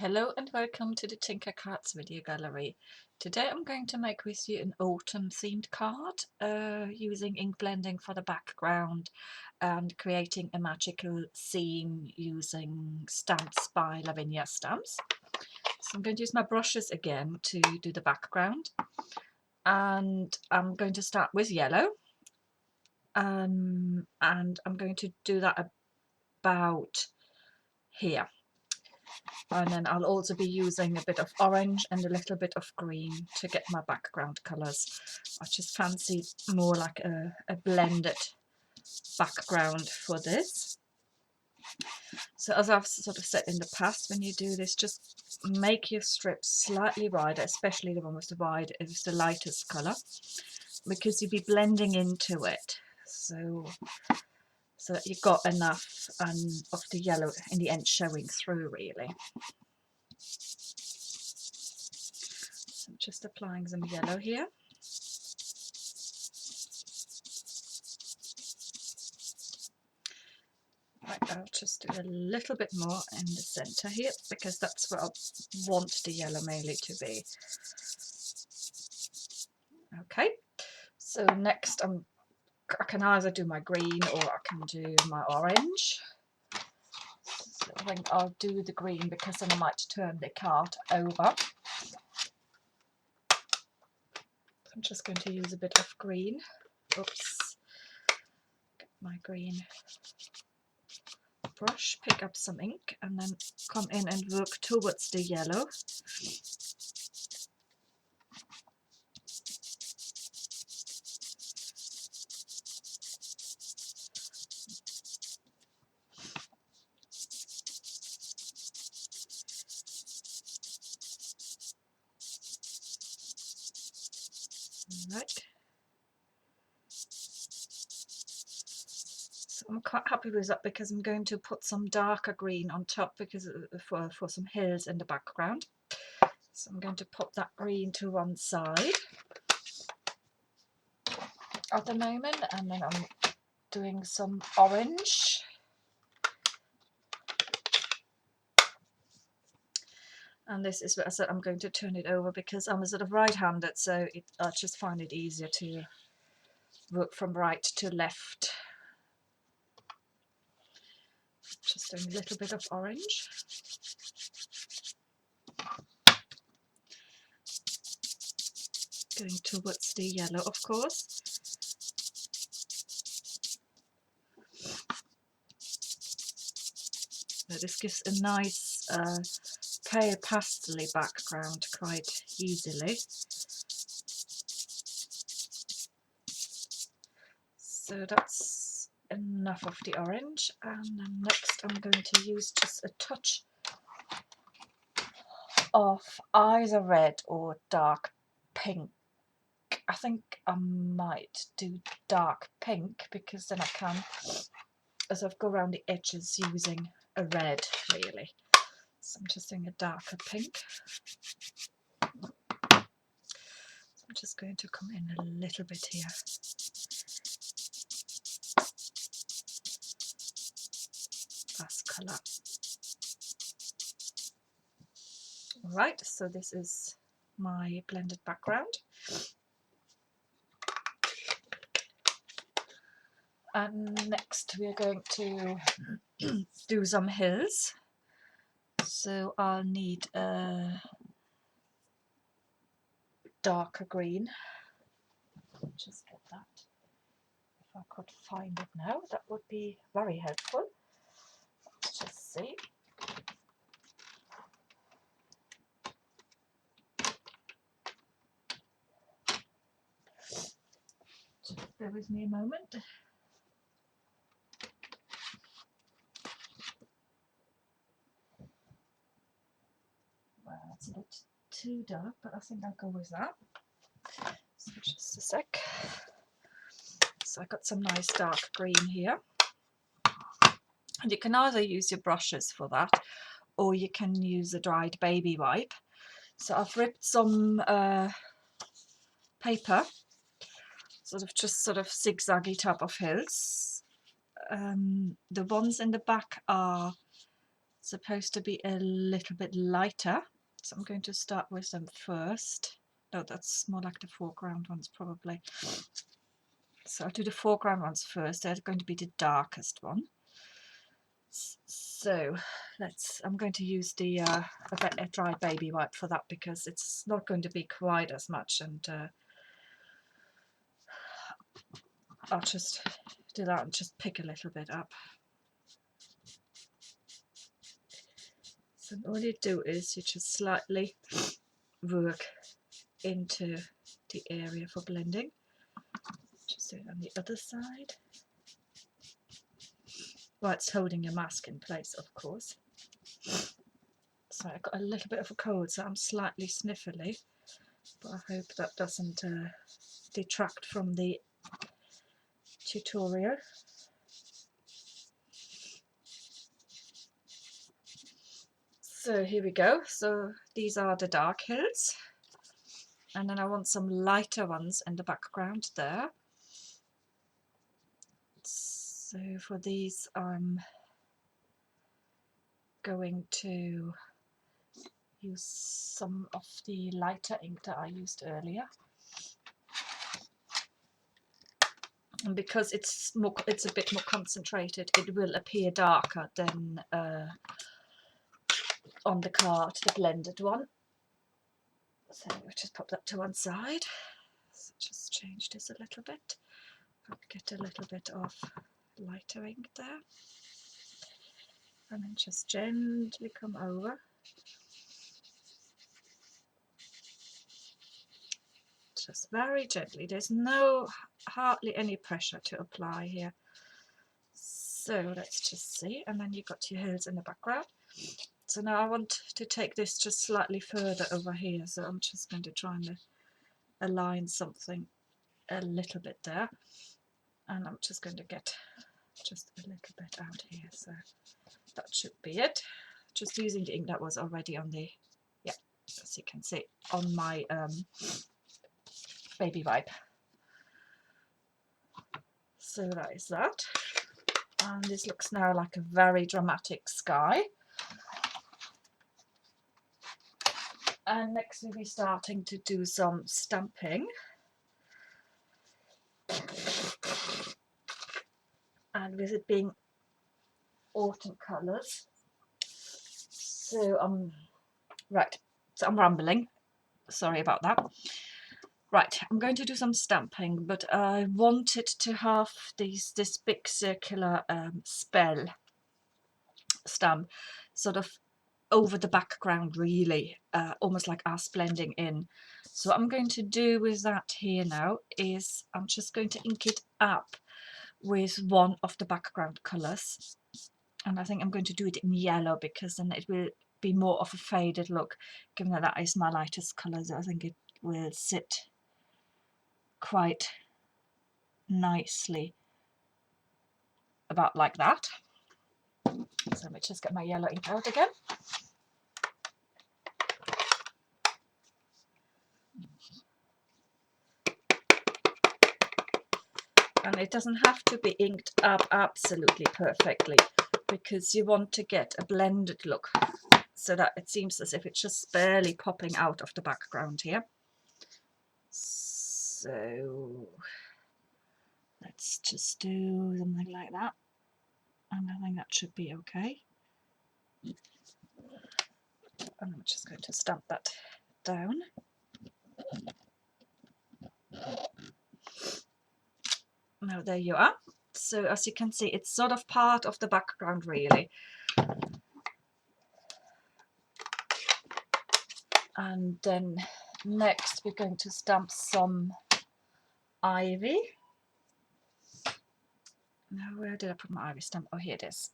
Hello and welcome to the Tinker Cards video gallery. Today I'm going to make with you an autumn themed card using ink blending for the background and creating a magical scene using stamps by Lavinia Stamps. So I'm going to use my brushes again to do the background, and I'm going to start with yellow, and I'm going to do that about here. And then I'll also be using a bit of orange and a little bit of green to get my background colours. I just fancy more like a blended background for this. So as I've sort of said in the past, when you do this, just make your strips slightly wider, especially the one with the lightest colour, because you'll be blending into it. So that you've got enough of the yellow in the end showing through, really. So I'm just applying some yellow here. Right, I'll just do a little bit more in the centre here, because that's where I want the yellow mainly to be. Okay, so next I can either do my green or I can do my orange. So I think I'll do the green because then I might turn the card over. I'm just going to use a bit of green. Oops, get my green brush, pick up some ink and then come in and work towards the yellow. Right. So I'm quite happy with that because I'm going to put some darker green on top because for some hills in the background. So I'm going to pop that green to one side at the moment, and then I'm doing some orange. And this is what I said, I'm going to turn it over because I'm a sort of right-handed, so I just find it easier to work from right to left. Just doing a little bit of orange. Going towards the yellow, of course. So this gives a nice pale pastel-y background quite easily. So that's enough of the orange, and then next I'm going to use just a touch of either red or dark pink. I think I might do dark pink because then I can sort of go around the edges using a red, really. So I'm just doing a darker pink. So I'm just going to come in a little bit here. Last colour. Right, so this is my blended background. And next we are going to do some hills. So I'll need a darker green. Just get that. If I could find it now, that would be very helpful. Let's just see. Just bear with me a moment. Well, that's a bit too dark, but I think I'll go with that. So just a sec. So I got some nice dark green here. And you can either use your brushes for that, or you can use a dried baby wipe. So I've ripped some paper, sort of zigzaggy type of hills. The ones in the back are supposed to be a little bit lighter, so I'm going to start with them first. No, that's more like the foreground ones probably. So I'll do the foreground ones first. They're going to be the darkest one. So I'm going to use the a dry baby wipe for that, because it's not going to be quite as much, and I'll just do that and just pick a little bit up. So all you do is you just slightly work into the area for blending. Just do it on the other side. Well, it's holding your mask in place, of course. So I've got a little bit of a cold, so I'm slightly sniffly, but I hope that doesn't detract from the tutorial. So here we go. So these are the dark hills, and then I want some lighter ones in the background there. So for these I'm going to use some of the lighter ink that I used earlier. And because it's a bit more concentrated, it will appear darker than on the card, the blended one. So we'll just pop that to one side. So just change this a little bit. I'll get a little bit of lighter ink there. And then just gently come over. Just very gently. There's hardly any pressure to apply here. So let's just see. And then you've got your hills in the background. So now I want to take this just slightly further over here. So I'm just going to try and align something a little bit there. And I'm just going to get just a little bit out here. So that should be it. Just using the ink that was already on the, yeah, as you can see, on my baby wipe. So that is that. And this looks now like a very dramatic sky. And next we'll be starting to do some stamping. And with it being autumn colours, so right, so I'm rambling, sorry about that. Right, I'm going to do some stamping, but I wanted to have this big circular spell stamp sort of over the background, really, almost like us blending in. So what I'm going to do with that here now is I'm just going to ink it up with one of the background colours, and I think I'm going to do it in yellow, because then it will be more of a faded look, given that that is my lightest colour. So I think it will sit quite nicely about like that. So let me just get my yellow ink out again. And it doesn't have to be inked up absolutely perfectly, because you want to get a blended look so that it seems as if it's just barely popping out of the background here. So let's just do something like that, and I think that should be okay. And I'm just going to stamp that down. Now there you are. So as you can see, it's sort of part of the background, really. And then next we're going to stamp some ivy. Now where did I put my ivy stamp? Oh, here it is.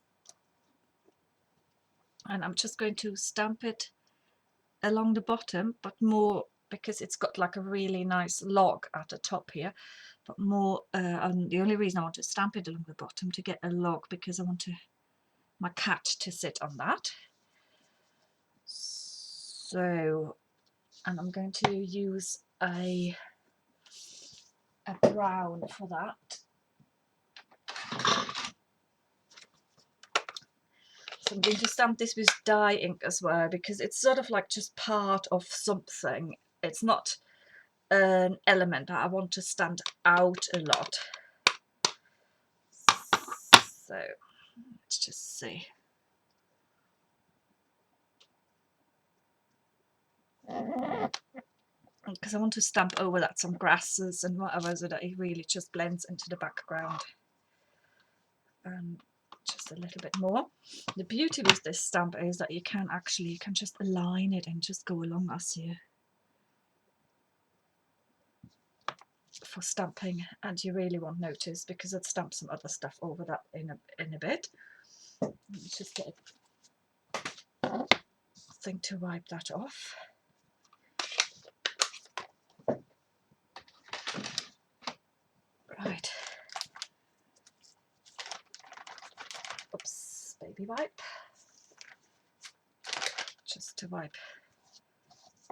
And I'm just going to stamp it along the bottom, but more because it's got like a really nice log at the top here, but more and the only reason I want to stamp it along the bottom to get a log, because I want my cat to sit on that. So, and I'm going to use a brown for that. So I'm going to stamp this with dye ink as well, because it's sort of like just part of something. It's not an element that I want to stand out a lot. So let's just see. Because I want to stamp over that some grasses and whatever, so that it really just blends into the background. Just a little bit more. The beauty with this stamp is that you can just align it and just go along as you for stamping, and you really won't notice, because I'd stamp some other stuff over that in a bit. Let's just get a thing to wipe that off. Right. Oops, baby wipe. Just to wipe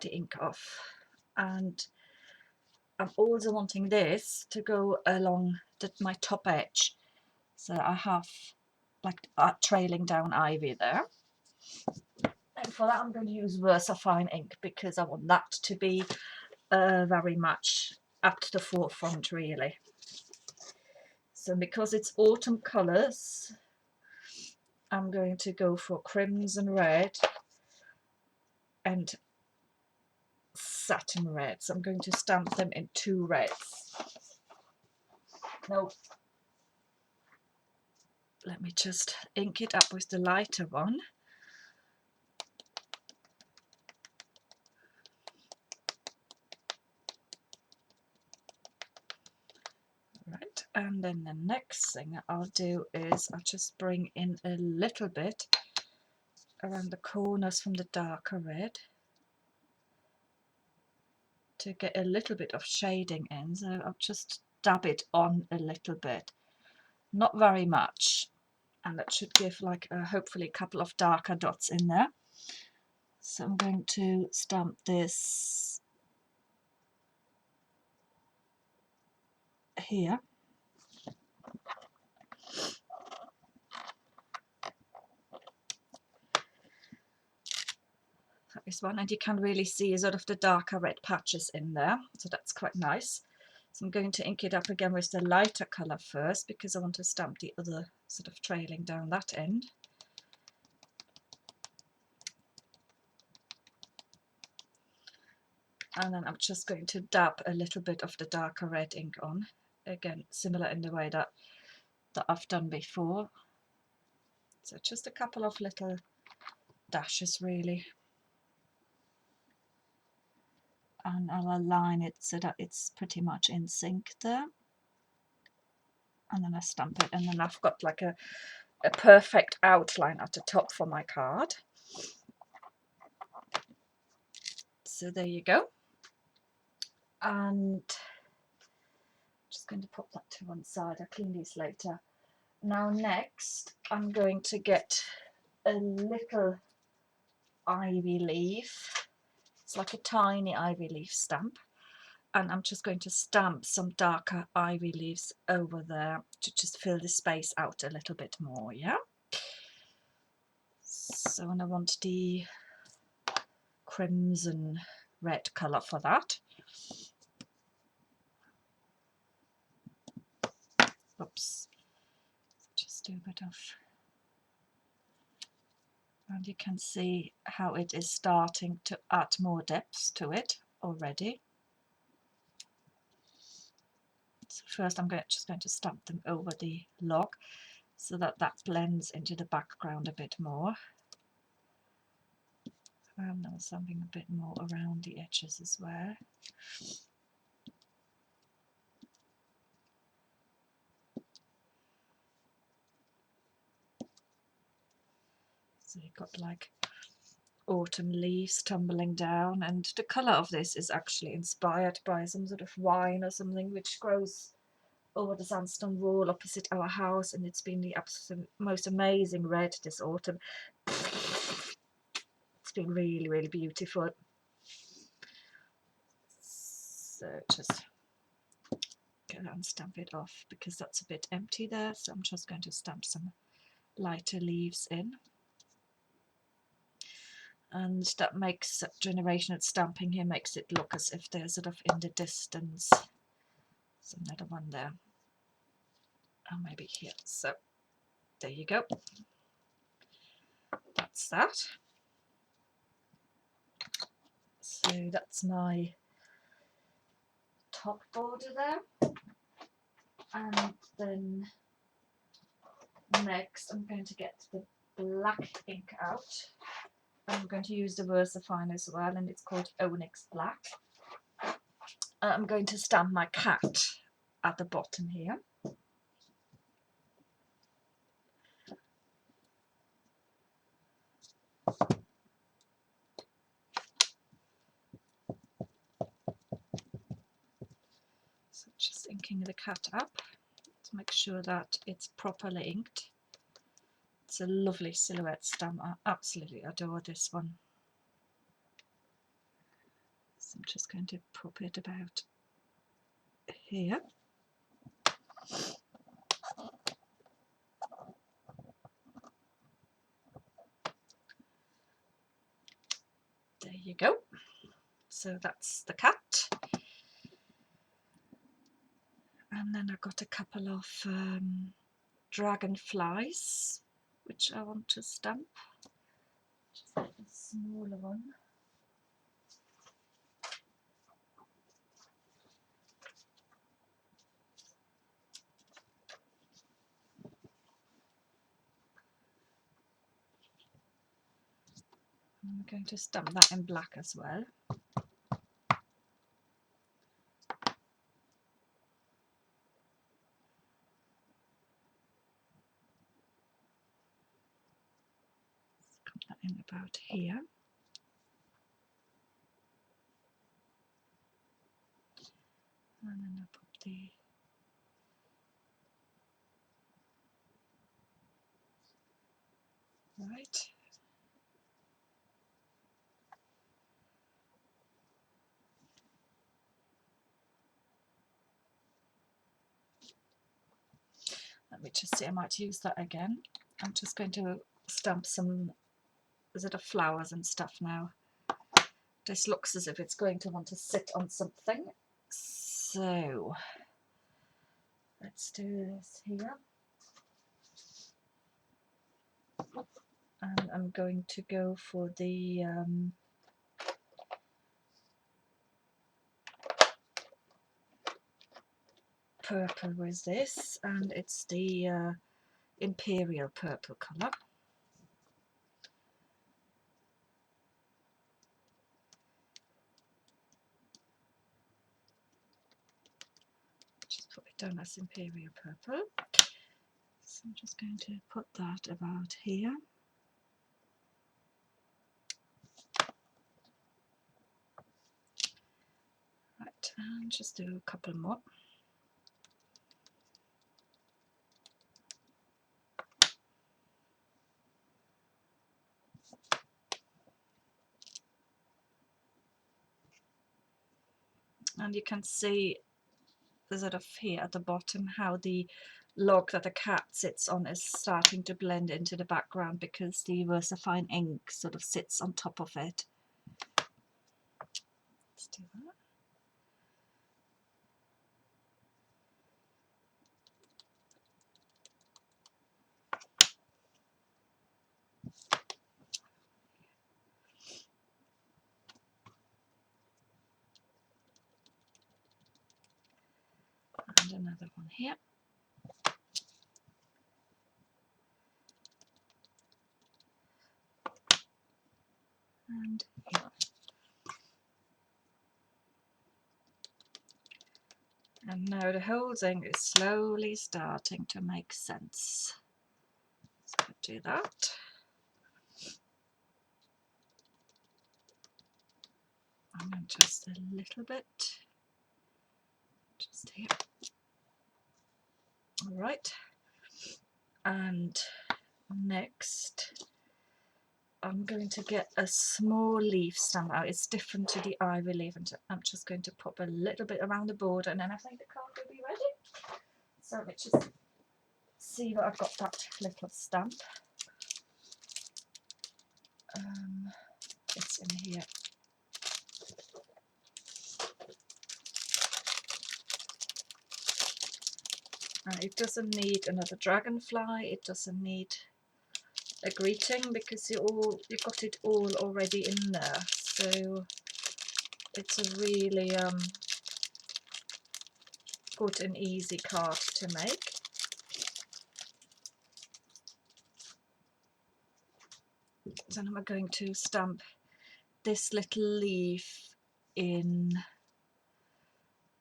the ink off. And I'm also wanting this to go along my top edge, so I have like trailing down ivy there. And for that I'm going to use Versafine ink, because I want that to be very much at the forefront really. So because it's autumn colours, I'm going to go for crimson red and satin red. So I'm going to stamp them in 2 reds. No, let me just ink it up with the lighter one. Right, and then the next thing I'll do is I'll just bring in a little bit around the corners from the darker red to get a little bit of shading in. So I'll just dab it on a little bit, not very much, and that should give like hopefully a couple of darker dots in there. So I'm going to stamp this here. This one, and you can really see sort of the darker red patches in there, so that's quite nice. So I'm going to ink it up again with the lighter colour first, because I want to stamp the other sort of trailing down that end. And then I'm just going to dab a little bit of the darker red ink on, again similar in the way that I've done before. So just a couple of little dashes really, and I'll align it so that it's pretty much in sync there, and then I stamp it, and then I've got like a perfect outline at the top for my card. So there you go. And I'm just going to pop that to one side. I'll clean these later. Now next I'm going to get a little ivy leaf. It's like a tiny ivy leaf stamp, and I'm just going to stamp some darker ivy leaves over there to just fill the space out a little bit more. Yeah, so and I want the crimson red colour for that. Oops, just do a bit of, and you can see how it is starting to add more depth to it already. So first I'm just going to stamp them over the log so that that blends into the background a bit more. And now stamping a bit more around the edges as well. So you've got like autumn leaves tumbling down, and the colour of this is actually inspired by some sort of vine or something which grows over the sandstone wall opposite our house, and it's been the absolute most amazing red this autumn. It's been really, really beautiful. So just go and stamp it off, because that's a bit empty there, so I'm just going to stamp some lighter leaves in. and that makes generational stamping here, makes it look as if they're sort of in the distance. There's another one there, and maybe here. So there you go. That's that. So that's my top border there, and then next I'm going to get the black ink out. I'm going to use the Versafine as well, and it's called Onyx Black. I'm going to stamp my cat at the bottom here. So just inking the cat up to make sure that it's properly inked. It's a lovely silhouette stamp. I absolutely adore this one. So I'm just going to pop it about here. There you go. So that's the cat. And then I've got a couple of dragonflies, which I want to stamp. Just a smaller one. I'm going to stamp that in black as well. Put that in about here. And then I'll put the right. Let me just see, I might use that again. I'm just going to stamp some flowers and stuff now. This looks as if it's going to want to sit on something. So let's do this here. And I'm going to go for the purple with this, and it's the Imperial Purple colour. Just put it down as Imperial Purple. So I'm just going to put that about here. Right, and just do a couple more. And you can see the sort of here at the bottom how the log that the cat sits on is starting to blend into the background because the Versafine ink sort of sits on top of it. Let's do that. And another one here. And here. And now the whole thing is slowly starting to make sense. So I'll do that. And then just a little bit. Just here. All right. And next I'm going to get a small leaf stamp out. It's different to the ivy leaf, and I'm just going to pop a little bit around the border, and then I think the card will be ready. So let me just see that I've got that little stamp. it's in here. And it doesn't need another dragonfly, it doesn't need a greeting because you got it all already in there. So it's a really good and easy card to make. So now I'm going to stamp this little leaf in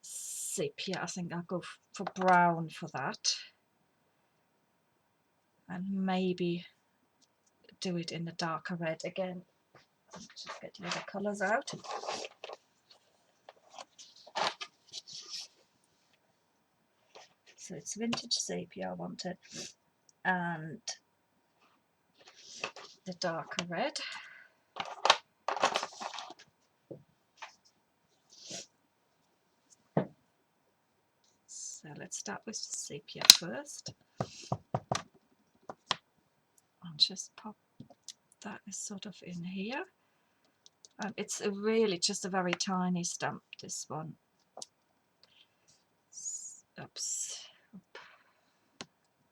sepia. I think I'll go for brown for that, and maybe do it in a darker red again. Just get the other colours out. So it's vintage sepia I wanted, and the darker red. So let's start with the sepia first. I'll just pop that is sort of in here. It's really just a very tiny stamp, this one. Oops.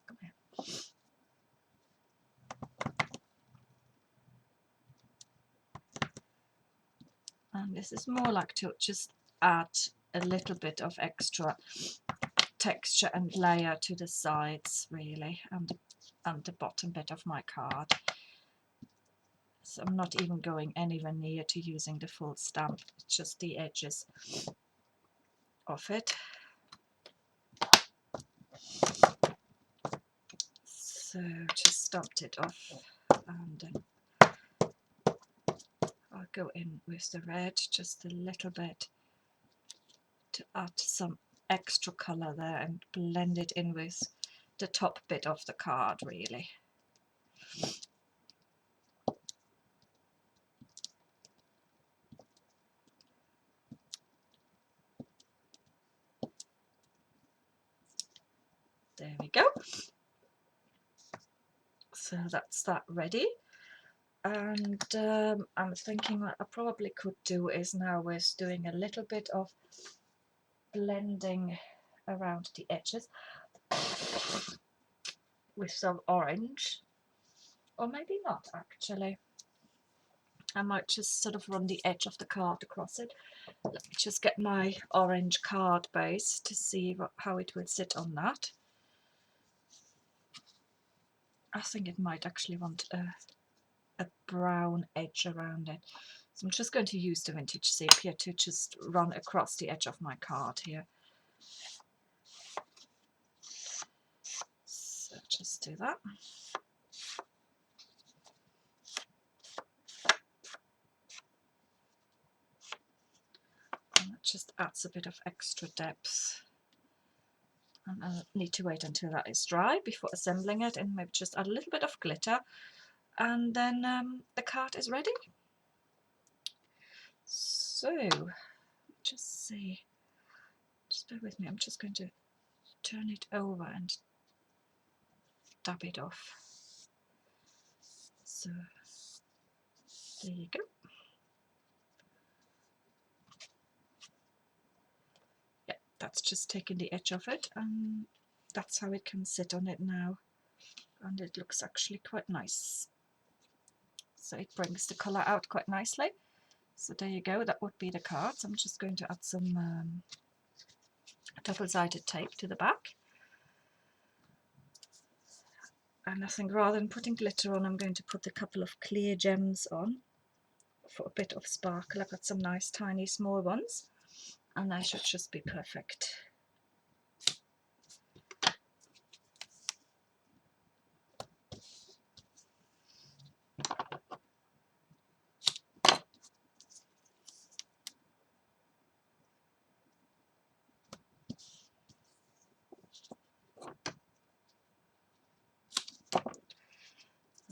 Come here. And this is more like to just add a little bit of extra texture and layer to the sides, really, and the bottom bit of my card. So I'm not even going anywhere near to using the full stamp, it's just the edges of it. So just stamped it off, and then I'll go in with the red just a little bit to add some extra colour there and blend it in with the top bit of the card, really. There we go. So that's that ready. And I'm thinking what I probably could do is now with doing a little bit of blending around the edges with some orange, or maybe not actually. I might just sort of run the edge of the card across it. Let me just get my orange card base to see how it would sit on that. I think it might actually want a brown edge around it. So I'm just going to use the vintage sepia to just run across the edge of my card here. So just do that. And that just adds a bit of extra depth. And I need to wait until that is dry before assembling it, and maybe just add a little bit of glitter, and then the card is ready. So just see, just bear with me, I'm just going to turn it over and dab it off. So there you go. Yeah, that's just taking the edge of it, and that's how it can sit on it now, and it looks actually quite nice. So it brings the colour out quite nicely. So there you go, that would be the cards. I'm just going to add some double-sided tape to the back. And I think rather than putting glitter on, I'm going to put a couple of clear gems on for a bit of sparkle. I've got some nice tiny small ones, and they should just be perfect.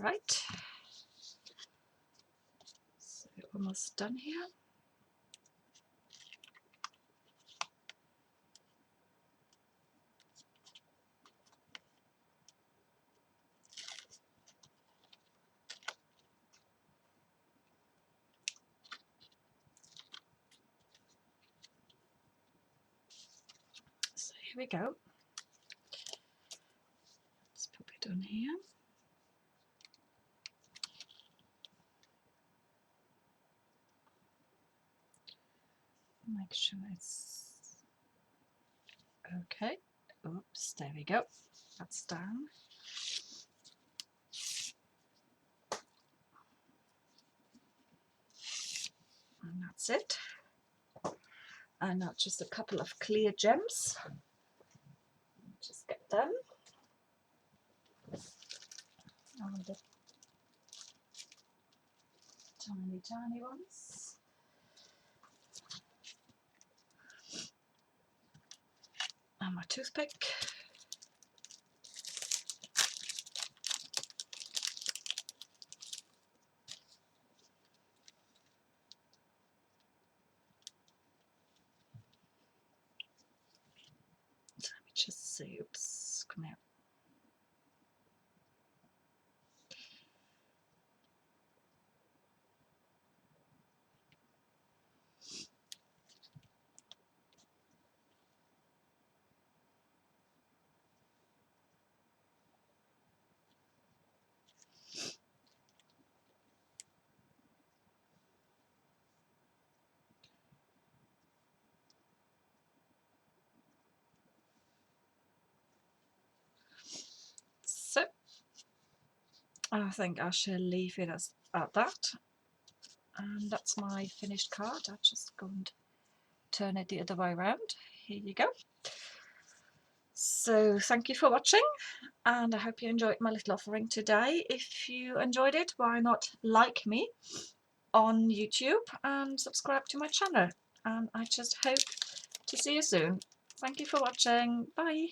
Right, so we're almost done here. here we go. Let's pop it on here. Make sure it's okay. Oops, there we go. That's down. And that's it. And now just a couple of clear gems. Just get them. And the tiny ones. And my toothpick. So let me just see, oops, come here. So I think I shall leave it at that. And that's my finished card. I'll just go and turn it the other way around. Here you go. So thank you for watching, and I hope you enjoyed my little offering today. If you enjoyed it, why not like me on YouTube and subscribe to my channel. And I just hope to see you soon. Thank you for watching. Bye.